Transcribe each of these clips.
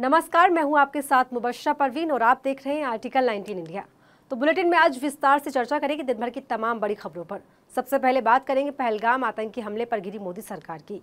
नमस्कार, मैं हूं आपके साथ मुबश्शरा परवीन और आप देख रहे हैं आर्टिकल 19 इंडिया। तो बुलेटिन में आज विस्तार से चर्चा करेंगे दिन भर की तमाम बड़ी खबरों पर। सबसे पहले बात करेंगे पहलगाम आतंकी हमले पर घिरी मोदी सरकार की।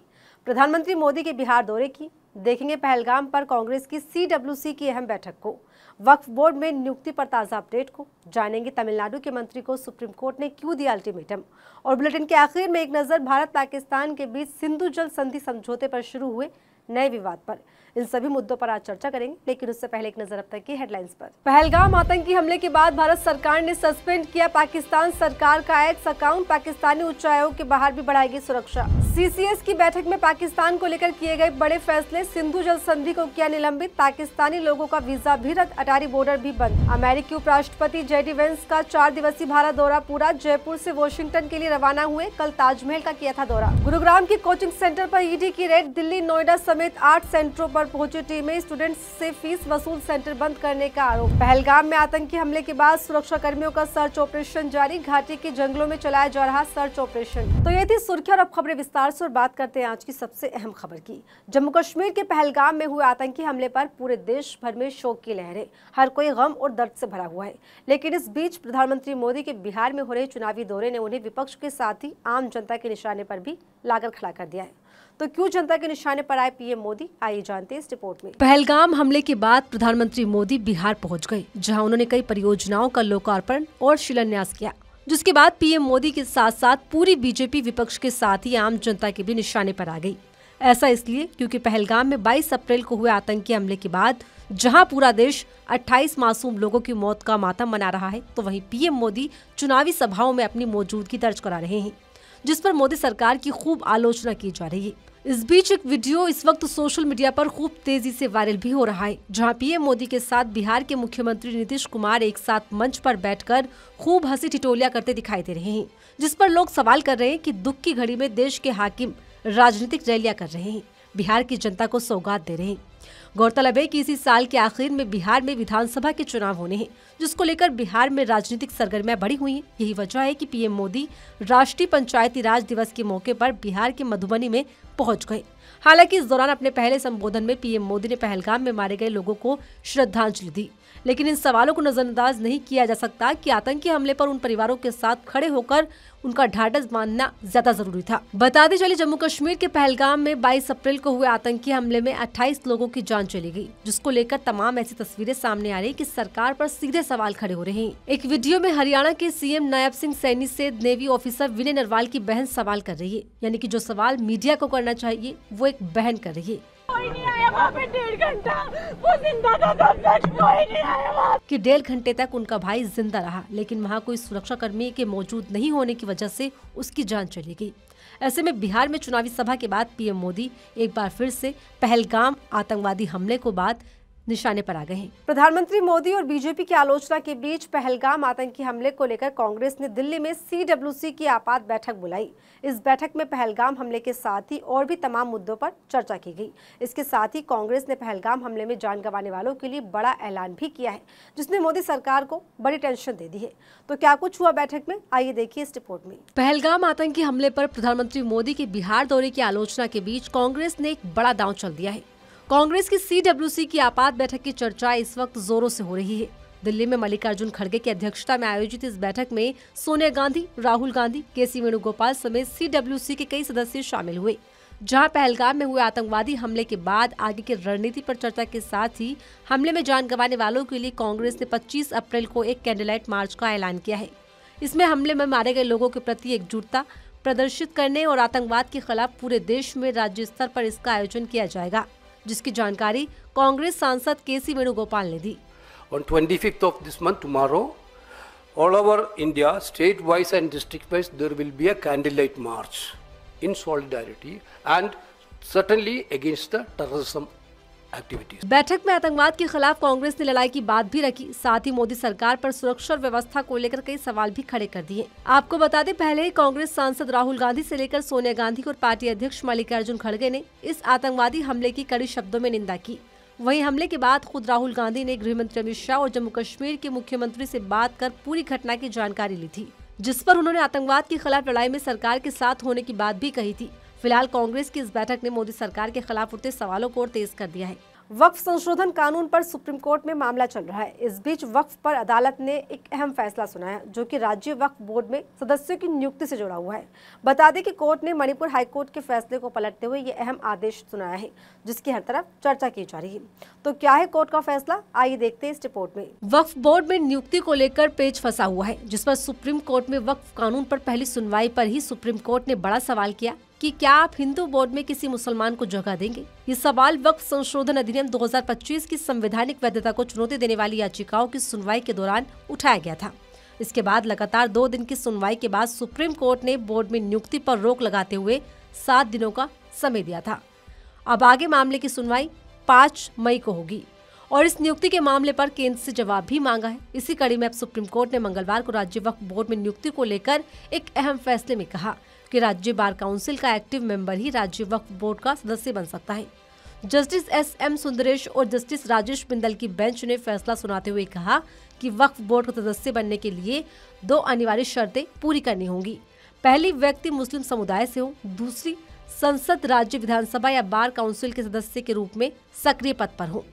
प्रधानमंत्री मोदी के बिहार दौरे की, देखेंगे पहलगाम पर कांग्रेस की CWC की अहम बैठक को, वक्फ बोर्ड में नियुक्ति पर ताज़ा अपडेट को, जानेंगे तमिलनाडु के मंत्री को सुप्रीम कोर्ट ने क्यों दिया अल्टीमेटम, और बुलेटिन के आखिर में एक नज़र भारत पाकिस्तान के बीच सिंधु जल संधि समझौते पर शुरू हुए नए विवाद पर। इन सभी मुद्दों पर आज चर्चा करेंगे, लेकिन उससे पहले एक नजर अब तक की हेडलाइंस पर। पहलगाम आतंकी हमले के बाद भारत सरकार ने सस्पेंड किया पाकिस्तान सरकार का एक्स अकाउंट, पाकिस्तानी उच्चायोग के बाहर भी बढ़ाएगी सुरक्षा। CCS की बैठक में पाकिस्तान को लेकर किए गए बड़े फैसले, सिंधु जल संधि को किया निलंबित, पाकिस्तानी लोगों का वीजा भी रद्द, अटारी बॉर्डर भी बंद। अमेरिकी उपराष्ट्रपति JD वेंस का 4 दिवसीय भारत दौरा पूरा, जयपुर से वॉशिंगटन के लिए रवाना हुए, कल ताजमहल का किया था दौरा। गुरुग्राम के कोचिंग सेंटर पर ED की रेड, दिल्ली नोएडा समेत 8 सेंटरों पर पहुंची टीमें, स्टूडेंट्स से फीस वसूल सेंटर बंद करने का आरोप। पहलगाम में आतंकी हमले के बाद सुरक्षा कर्मियों का सर्च ऑपरेशन जारी, घाटी के जंगलों में चलाया जा रहा सर्च ऑपरेशन। तो ये थी सुर्खियां और अब खबरें विस्तार से, और बात करते हैं आज की सबसे अहम खबर की। जम्मू कश्मीर के पहलगाम में हुए आतंकी हमले पर पूरे देश भर में शोक की लहरें, हर कोई गम और दर्द से भरा हुआ है। लेकिन इस बीच प्रधानमंत्री मोदी के बिहार में हो रहे चुनावी दौरे ने उन्हें विपक्ष के साथ ही आम जनता के निशाने पर भी लाकर खड़ा कर दिया है। तो क्यों जनता के निशाने पर आए PM मोदी, आइए जानते हैं इस रिपोर्ट में। पहलगाम हमले के बाद प्रधानमंत्री मोदी बिहार पहुंच गए, जहां उन्होंने कई परियोजनाओं का लोकार्पण और शिलान्यास किया, जिसके बाद PM मोदी के साथ साथ पूरी BJP विपक्ष के साथ ही आम जनता के भी निशाने पर आ गई। ऐसा इसलिए क्योंकि पहलगाम में 22 अप्रैल को हुए आतंकी हमले के बाद जहां पूरा देश 28 मासूम लोगों की मौत का मातम मना रहा है, तो वहीं PM मोदी चुनावी सभाओं में अपनी मौजूदगी दर्ज करा रहे हैं, जिस पर मोदी सरकार की खूब आलोचना की जा रही है। इस बीच एक वीडियो इस वक्त सोशल मीडिया पर खूब तेजी से वायरल भी हो रहा है, जहां PM मोदी के साथ बिहार के मुख्यमंत्री नीतीश कुमार एक साथ मंच पर बैठकर खूब हंसी ठिठोलियां करते दिखाई दे रहे हैं, जिस पर लोग सवाल कर रहे हैं कि दुख की घड़ी में देश के हाकिम राजनीतिक रैलियां कर रहे हैं, बिहार की जनता को सौगात दे रहे हैं। गौरतलब है कि इसी साल के आखिर में बिहार में विधानसभा के चुनाव होने हैं, जिसको लेकर बिहार में राजनीतिक सरगर्मियां बढ़ी हुई हैं। यही वजह है कि PM मोदी राष्ट्रीय पंचायती राज दिवस के मौके पर बिहार के मधुबनी में पहुंच गए। हालांकि इस दौरान अपने पहले संबोधन में PM मोदी ने पहलगाम में मारे गए लोगों को श्रद्धांजलि दी, लेकिन इन सवालों को नजरअंदाज नहीं किया जा सकता कि आतंकी हमले पर उन परिवारों के साथ खड़े होकर उनका ढाढ़स बांधना ज्यादा जरूरी था। बताते चले जम्मू कश्मीर के पहलगाम में 22 अप्रैल को हुए आतंकी हमले में 28 लोगों की जान चली गई, जिसको लेकर तमाम ऐसी तस्वीरें सामने आ रही कि सरकार पर सीधे सवाल खड़े हो रहे हैं। एक वीडियो में हरियाणा के CM नायब सिंह सैनी से नेवी ऑफिसर विनय नरवाल की बहन सवाल कर रही है, यानी कि जो सवाल मीडिया को करना चाहिए वो एक बहन कर रही है। कोई नहीं आया वहाँ पे 1.5 घंटा, वो जिंदा था तब तक कोई नहीं आया वहाँ। कि 1.5 घंटे तक उनका भाई जिंदा रहा, लेकिन वहाँ कोई सुरक्षा कर्मी के मौजूद नहीं होने की वजह से उसकी जान चली गई। ऐसे में बिहार में चुनावी सभा के बाद PM मोदी एक बार फिर से पहलगाम आतंकवादी हमले को बाद निशाने पर आ गए हैं। प्रधानमंत्री मोदी और BJP की आलोचना के बीच पहलगाम आतंकी हमले को लेकर कांग्रेस ने दिल्ली में CWC की आपात बैठक बुलाई। इस बैठक में पहलगाम हमले के साथ ही और भी तमाम मुद्दों पर चर्चा की गई। इसके साथ ही कांग्रेस ने पहलगाम हमले में जान गंवाने वालों के लिए बड़ा ऐलान भी किया है, जिसने मोदी सरकार को बड़ी टेंशन दे दी है। तो क्या कुछ हुआ बैठक में, आइए देखिए इस रिपोर्ट में। पहलगाम आतंकी हमले पर प्रधानमंत्री मोदी के बिहार दौरे की आलोचना के बीच कांग्रेस ने एक बड़ा दांव चल दिया है। कांग्रेस की CWC की आपात बैठक की चर्चा इस वक्त जोरों से हो रही है। दिल्ली में मल्लिकार्जुन खड़गे की अध्यक्षता में आयोजित इस बैठक में सोनिया गांधी, राहुल गांधी, KC वेणुगोपाल समेत CWC के कई सदस्य शामिल हुए, जहां पहलगाम में हुए आतंकवादी हमले के बाद आगे की रणनीति पर चर्चा के साथ ही हमले में जान गंवाने वालों के लिए कांग्रेस ने 25 अप्रैल को एक कैंडललाइट मार्च का ऐलान किया है। इसमें हमले में मारे गए लोगों के प्रति एकजुटता प्रदर्शित करने और आतंकवाद के खिलाफ पूरे देश में राज्य स्तर पर इसका आयोजन किया जाएगा, जिसकी जानकारी कांग्रेस सांसद KC वेणुगोपाल ने दी। On 25th of this month, tomorrow, all over India, state-wise and district-wise, there will be a candlelight march in solidarity and certainly against the terrorism activities. बैठक में आतंकवाद के खिलाफ कांग्रेस ने लड़ाई की बात भी रखी, साथ ही मोदी सरकार पर सुरक्षा और व्यवस्था को लेकर कई सवाल भी खड़े कर दिए। आपको बता दें, पहले ही कांग्रेस सांसद राहुल गांधी से लेकर सोनिया गांधी और पार्टी अध्यक्ष मल्लिकार्जुन खड़गे ने इस आतंकवादी हमले की कड़ी शब्दों में निंदा की। वहीं हमले के बाद खुद राहुल गांधी ने गृह मंत्री अमित शाह और जम्मू कश्मीर के मुख्यमंत्री से बात कर पूरी घटना की जानकारी ली थी, जिस पर उन्होंने आतंकवाद के खिलाफ लड़ाई में सरकार के साथ होने की बात भी कही थी। फिलहाल कांग्रेस की इस बैठक ने मोदी सरकार के खिलाफ उठते सवालों को और तेज कर दिया है। वक्फ संशोधन कानून पर सुप्रीम कोर्ट में मामला चल रहा है। इस बीच वक्फ पर अदालत ने एक अहम फैसला सुनाया जो कि राज्य वक्फ बोर्ड में सदस्यों की नियुक्ति से जुड़ा हुआ है। बता दें कि कोर्ट ने मणिपुर हाईकोर्ट के फैसले को पलटते हुए ये अहम आदेश सुनाया है जिसकी हर तरफ चर्चा की जा रही है। तो क्या है कोर्ट का फैसला, आइए देखते हैं इस रिपोर्ट में। वक्फ बोर्ड में नियुक्ति को लेकर पेच फंसा हुआ है, जिस पर सुप्रीम कोर्ट में वक्फ कानून पर पहली सुनवाई पर ही सुप्रीम कोर्ट ने बड़ा सवाल किया कि क्या आप हिंदू बोर्ड में किसी मुसलमान को जगह देंगे। ये सवाल वक्फ संशोधन अधिनियम 2025 की संवैधानिक वैधता को चुनौती देने वाली याचिकाओं की सुनवाई के दौरान उठाया गया था। इसके बाद लगातार 2 दिन की सुनवाई के बाद सुप्रीम कोर्ट ने बोर्ड में नियुक्ति पर रोक लगाते हुए 7 दिनों का समय दिया था। अब आगे मामले की सुनवाई 5 मई को होगी और इस नियुक्ति के मामले पर केंद्र से जवाब भी मांगा है। इसी कड़ी में अब सुप्रीम कोर्ट ने मंगलवार को राज्य वक्फ बोर्ड में नियुक्ति को लेकर एक अहम फैसले में कहा कि राज्य बार काउंसिल का एक्टिव मेंबर ही राज्य वक्फ बोर्ड का सदस्य बन सकता है। Justice SM. सुंदरेश और जस्टिस राजेश बिंदल की बेंच ने फैसला सुनाते हुए कहा कि वक्फ बोर्ड का सदस्य बनने के लिए 2 अनिवार्य शर्तें पूरी करनी होंगी। पहली, व्यक्ति मुस्लिम समुदाय से हो। दूसरी, संसद, राज्य विधानसभा या बार काउंसिल के सदस्य के रूप में सक्रिय पद पर हो।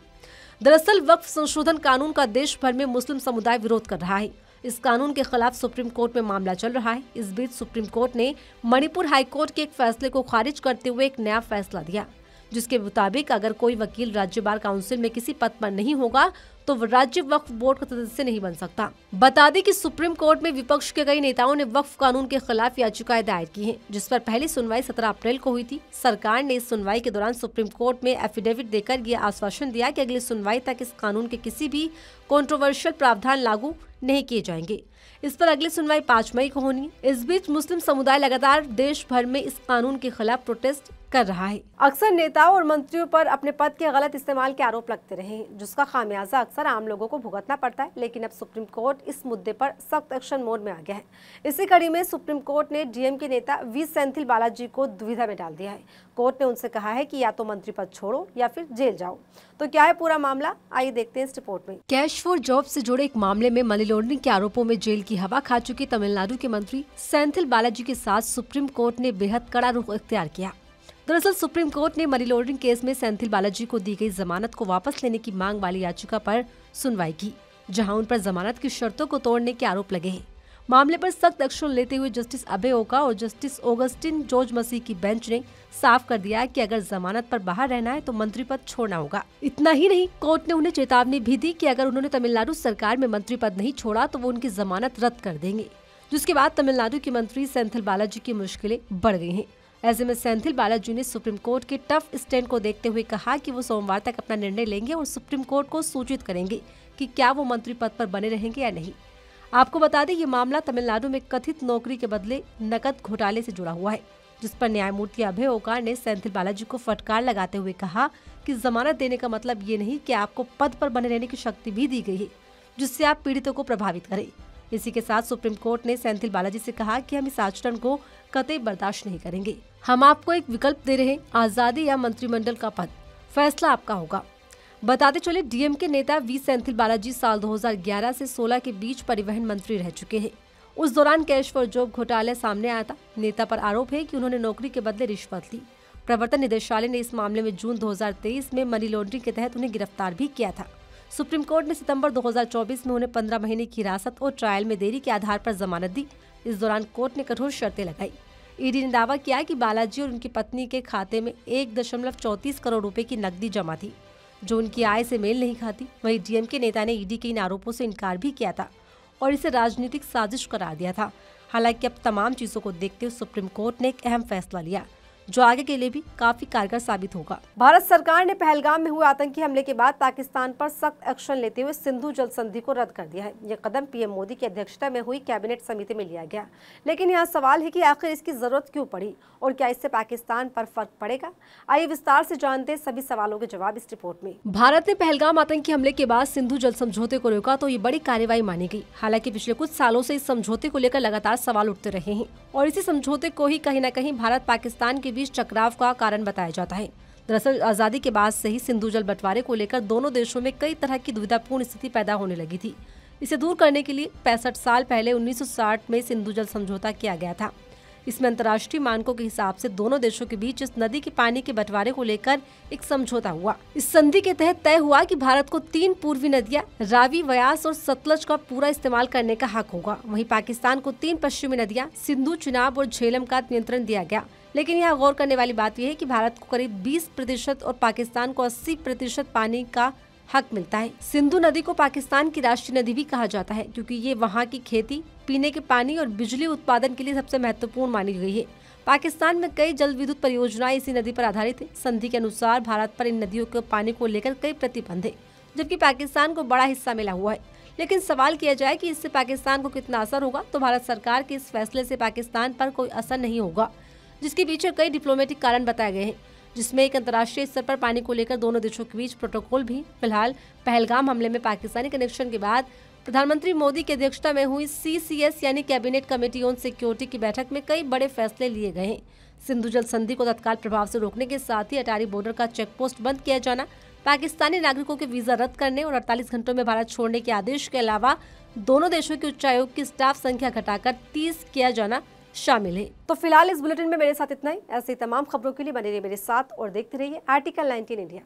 दरअसल वक्फ संशोधन कानून का देश भर में मुस्लिम समुदाय विरोध कर रहा है। इस कानून के खिलाफ सुप्रीम कोर्ट में मामला चल रहा है। इस बीच सुप्रीम कोर्ट ने मणिपुर हाईकोर्ट के एक फैसले को खारिज करते हुए एक नया फैसला दिया, जिसके मुताबिक अगर कोई वकील राज्य बार काउंसिल में किसी पद पर नहीं होगा तो राज्य वक्फ बोर्ड का सदस्य नहीं बन सकता। बता दें कि सुप्रीम कोर्ट में विपक्ष के कई नेताओं ने वक्फ कानून के खिलाफ याचिकाएं दायर की हैं, जिस पर पहली सुनवाई 17 अप्रैल को हुई थी। सरकार ने इस सुनवाई के दौरान सुप्रीम कोर्ट में एफिडेविट देकर ये आश्वासन दिया कि अगली सुनवाई तक इस कानून के किसी भी कंट्रोवर्शियल प्रावधान लागू नहीं किए जाएंगे। इस पर अगली सुनवाई 5 मई को होनी है। इस बीच मुस्लिम समुदाय लगातार देश भर में इस कानून के खिलाफ प्रोटेस्ट कर रहा है। अक्सर नेताओं और मंत्रियों पर अपने पद के गलत इस्तेमाल के आरोप लगते रहे हैं, जिसका खामियाजा अक्सर आम लोगों को भुगतना पड़ता है। लेकिन अब सुप्रीम कोर्ट इस मुद्दे पर सख्त एक्शन मोड में आ गया है। इसी कड़ी में सुप्रीम कोर्ट ने डीएम के नेता वी सेंथिल बालाजी को दुविधा में डाल दिया है। कोर्ट ने उनसे कहा है कि या तो मंत्री पद छोड़ो या फिर जेल जाओ। तो क्या है पूरा मामला, आइए देखते हैं इस रिपोर्ट में। कैश फॉर जॉब से जुड़े एक मामले में मनी लॉन्ड्रिंग के आरोपों में जेल की हवा खा चुके तमिलनाडु के मंत्री सेंथिल बालाजी के साथ सुप्रीम कोर्ट ने बेहद कड़ा रुख इख्तियार किया। दरअसल सुप्रीम कोर्ट ने मनी लॉन्ड्रिंग केस में सेंथिल बालाजी को दी गई जमानत को वापस लेने की मांग वाली याचिका पर सुनवाई की, जहां उन पर जमानत की शर्तों को तोड़ने के आरोप लगे हैं। मामले पर सख्त एक्शन लेते हुए जस्टिस अभय ओका और जस्टिस ऑगस्टिन जॉर्ज मसीह की बेंच ने साफ कर दिया कि अगर जमानत पर बाहर रहना है तो मंत्री पद छोड़ना होगा। इतना ही नहीं, कोर्ट ने उन्हें चेतावनी भी दी कि अगर उन्होंने तमिलनाडु सरकार में मंत्री पद नहीं छोड़ा तो वो उनकी जमानत रद्द कर देंगे। जिसके बाद तमिलनाडु के मंत्री सेंथिल बालाजी की मुश्किलें बढ़ गई हैं। ऐसे में सेंथिल बालाजी ने सुप्रीम कोर्ट के टफ स्टैंड को देखते हुए कहा कि वो सोमवार तक अपना निर्णय लेंगे और सुप्रीम कोर्ट को सूचित करेंगे कि क्या वो मंत्री पद पर बने रहेंगे या नहीं। आपको बता दें ये मामला तमिलनाडु में कथित नौकरी के बदले नकद घोटाले से जुड़ा हुआ है, जिस पर न्यायमूर्ति अभय ओकार ने सेंथिल बालाजी को फटकार लगाते हुए कहा कि जमानत देने का मतलब ये नहीं कि आपको पद पर बने रहने की शक्ति भी दी गई है जिससे आप पीड़ितों को प्रभावित करें। इसी के साथ सुप्रीम कोर्ट ने सेंथिल बालाजी से कहा कि हम इस आचरण को कतई बर्दाश्त नहीं करेंगे। हम आपको एक विकल्प दे रहे हैं, आजादी या मंत्रिमंडल का पद, फैसला आपका होगा। बताते चले डीएम के नेता वी सेंथिल बालाजी साल 2011 से 16 के बीच परिवहन मंत्री रह चुके हैं। उस दौरान कैश फॉर जॉब घोटाला सामने आया था। नेता पर आरोप है कि उन्होंने नौकरी के बदले रिश्वत ली। प्रवर्तन निदेशालय ने इस मामले में जून 2023 में मनी लॉन्ड्रिंग के तहत उन्हें गिरफ्तार भी किया था। सुप्रीम कोर्ट ने सितंबर 2024 में उन्हें 15 महीने की हिरासत और ट्रायल में देरी के आधार पर जमानत दी। इस दौरान कोर्ट ने कठोर शर्तें लगाई। ईडी ने दावा किया कि बालाजी और उनकी पत्नी के खाते में 1.34 करोड़ रुपए की नकदी जमा थी, जो उनकी आय से मेल नहीं खाती। वहीं डीएम के नेता ने ईडी के इन आरोपों से इनकार भी किया था और इसे राजनीतिक साजिश करार दिया था। हालांकि अब तमाम चीजों को देखते हुए सुप्रीम कोर्ट ने एक अहम फैसला लिया जो आगे के लिए भी काफी कारगर साबित होगा। भारत सरकार ने पहलगाम में हुए आतंकी हमले के बाद पाकिस्तान पर सख्त एक्शन लेते हुए सिंधु जल संधि को रद्द कर दिया है। यह कदम पीएम मोदी की अध्यक्षता में हुई कैबिनेट समिति में लिया गया। लेकिन यहाँ सवाल है कि आखिर इसकी जरूरत क्यों पड़ी और क्या इससे पाकिस्तान पर फर्क पड़ेगा। आइए विस्तार से जानते हैं सभी सवालों के जवाब इस रिपोर्ट में। भारत ने पहलगाम आतंकी हमले के बाद सिंधु जल समझौते को रोका तो ये बड़ी कार्रवाई मानी गई। हालांकि पिछले कुछ सालों से इस समझौते को लेकर लगातार सवाल उठते रहे हैं और इसी समझौते को ही कहीं न कहीं भारत पाकिस्तान के बीच टकराव का कारण बताया जाता है। दरअसल आजादी के बाद से ही सिंधु जल बंटवारे को लेकर दोनों देशों में कई तरह की दुविधापूर्ण स्थिति पैदा होने लगी थी। इसे दूर करने के लिए 65 साल पहले 1960 में सिंधु जल समझौता किया गया था। इसमें अंतर्राष्ट्रीय मानकों के हिसाब से दोनों देशों के बीच इस नदी के पानी के बंटवारे को लेकर एक समझौता हुआ। इस संधि के तहत तय हुआ कि भारत को 3 पूर्वी नदियां रावी, व्यास और सतलज का पूरा इस्तेमाल करने का हक होगा। वहीं पाकिस्तान को 3 पश्चिमी नदियां सिंधु, चिनाब और झेलम का नियंत्रण दिया गया। लेकिन यहाँ गौर करने वाली बात यह है कि भारत को करीब 20% और पाकिस्तान को 80% पानी का हक मिलता है। सिंधु नदी को पाकिस्तान की राष्ट्रीय नदी भी कहा जाता है क्योंकि ये वहाँ की खेती, पीने के पानी और बिजली उत्पादन के लिए सबसे महत्वपूर्ण मानी गई है। पाकिस्तान में कई जल विद्युत परियोजनाएं इसी नदी पर आधारित है। संधि के अनुसार भारत पर इन नदियों के पानी को लेकर कई प्रतिबंध है, जबकि पाकिस्तान को बड़ा हिस्सा मिला हुआ है। लेकिन सवाल किया जाए कि इससे पाकिस्तान को कितना असर होगा, तो भारत सरकार के इस फैसले से पाकिस्तान पर कोई असर नहीं होगा, जिसके पीछे कई डिप्लोमेटिक कारण बताए गए हैं, जिसमें एक अंतर्राष्ट्रीय स्तर पर पानी को लेकर दोनों देशों के बीच प्रोटोकॉल भी। फिलहाल पहलगाम हमले में पाकिस्तानी कनेक्शन के बाद प्रधानमंत्री मोदी की अध्यक्षता में हुई CCS यानी कैबिनेट कमेटी ऑन सिक्योरिटी की बैठक में कई बड़े फैसले लिए गए हैं। सिंधु जल संधि को तत्काल प्रभाव से रोकने के साथ ही अटारी बॉर्डर का चेक पोस्ट बंद किया जाना, पाकिस्तानी नागरिकों के वीजा रद्द करने और 48 घंटों में भारत छोड़ने के आदेश के अलावा दोनों देशों के उच्चायोग की स्टाफ संख्या घटाकर 30 किया जाना शामिल है। तो फिलहाल इस बुलेटिन में मेरे साथ इतना ही। ऐसे तमाम खबरों के लिए बने रहिए मेरे साथ और देखते रहिए आर्टिकल 19 इंडिया।